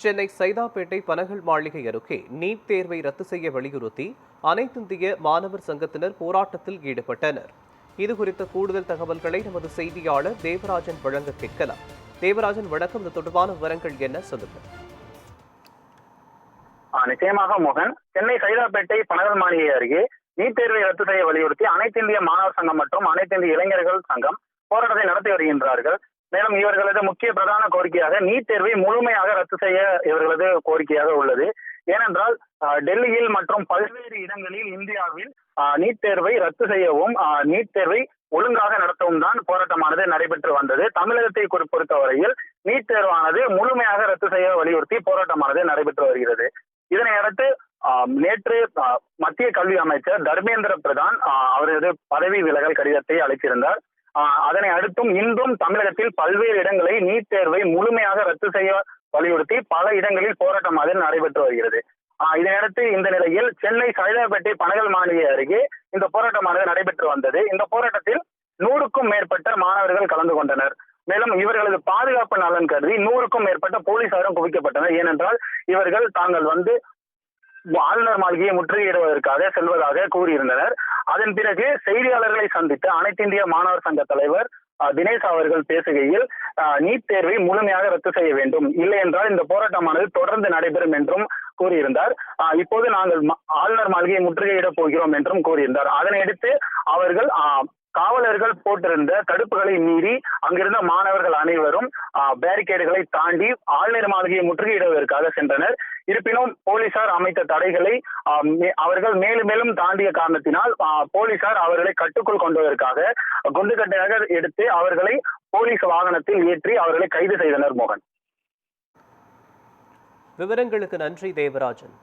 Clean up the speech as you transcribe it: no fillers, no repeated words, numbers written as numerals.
சென்னை சைதாப்பேட்டை பனகல் மாளிகை அருகே நீட் தேர்வை ரத்து செய்ய வலியுறுத்தி அனைத்திந்திய மாணவர் சங்கத்தினர் போராட்டத்தில் ஈடுபட்டனர். இதுகுறித்த கூடுதல் தகவல்களை நமது செய்தியாளர் தேவராஜன் வழங்க கேட்கலாம். தேவராஜன், வணக்கம். இது தொடர்பான விவரங்கள் என்ன, சொல்லுங்க. நிச்சயமாக மோகன், சென்னை சைதாப்பேட்டை பனகல் மாளிகை அருகே நீட் தேர்வை ரத்து செய்ய வலியுறுத்தி அனைத்து இந்திய மாணவர் சங்கம் மற்றும் அனைத்து இந்திய இளைஞர்கள் சங்கம் போராட்டத்தை நடத்தி வருகின்றார்கள். மேலும் இவர்களது முக்கிய பிரதான கோரிக்கையாக நீட் தேர்வை முழுமையாக ரத்து செய்ய இவர்களது கோரிக்கையாக உள்ளது. ஏனென்றால் டெல்லியில் மற்றும் பல்வேறு இடங்களில் இந்தியாவில் நீட் தேர்வை ரத்து செய்யவும் நீட் தேர்வை ஒழுங்காக நடத்தவும் தான் போராட்டமானது நடைபெற்று வந்தது. தமிழகத்தை பொறுத்தவரையில் நீட் தேர்வானது முழுமையாக ரத்து செய்ய வலியுறுத்தி போராட்டமானது நடைபெற்று வருகிறது. இதனை அடுத்து நேற்று மத்திய கல்வி அமைச்சர் தர்மேந்திர பிரதான் அவரது பதவி விலகல் கடிதத்தை அளித்திருந்தார். அதனை அடுத்தும் இன்றும் தமிழகத்தில் பல்வேறு இடங்களில் நீட் தேர்வை முழுமையாக ரத்து செய்ய வலியுறுத்தி பல இடங்களில் போராட்டமானது நடைபெற்று வருகிறது. இதனையடுத்து இந்த நிலையில் சென்னை சைதாப்பேட்டை பனகல் மாளிகை அருகே இந்த போராட்டமானது நடைபெற்று வந்தது. இந்த போராட்டத்தில் 100க்கும் மேற்பட்ட மாணவர்கள் கலந்து கொண்டனர். மேலும் இவர்களது பாதுகாப்பு நலன் கருதி 100க்கும் மேற்பட்ட போலீசாரும் குவிக்கப்பட்டனர். ஏனென்றால் இவர்கள் தாங்கள் ஆளுநர் மாளிகையை முற்றுகையிடுவதற்காக செல்வதாக கூறியிருந்தனர். அதன் பிறகு செய்தியாளர்களை சந்தித்த அனைத்து இந்திய மாணவர் சங்க தலைவர் தினேஷ் அவர்கள் பேசுகையில் நீட் தேர்வை முழுமையாக ரத்து செய்ய வேண்டும், இல்லை என்றால் இந்த போராட்டமானது தொடர்ந்து நடைபெறும் என்றும் கூறியிருந்தார். இப்போது நாங்கள் ஆளுநர் மாளிகையை முற்றுகையிடப் போகிறோம் என்றும் கூறியிருந்தார். அதனையடுத்து அவர்கள் காவலர்கள் போட்டிருந்த தடுப்புகளை மீறி அங்கிருந்த மாணவர்கள் அனைவரும் பேரிகேடுகளை தாண்டி ஆளுநர் மாளிகையை முற்றுகையிடுவதற்காக சென்றனர். இருப்பினும் போலீசார் அமைத்த தடைகளை அவர்கள் மேலும் மேலும் தாண்டிய காரணத்தினால் போலீசார் அவர்களை கட்டுக்குள் கொண்டுவதற்காக குண்டுகட்டையாக எடுத்து அவர்களை போலீஸ் வாகனத்தில் ஏற்றி அவர்களை கைது செய்தனர். மோகன், விவரங்களுக்கு நன்றி தேவராஜன்.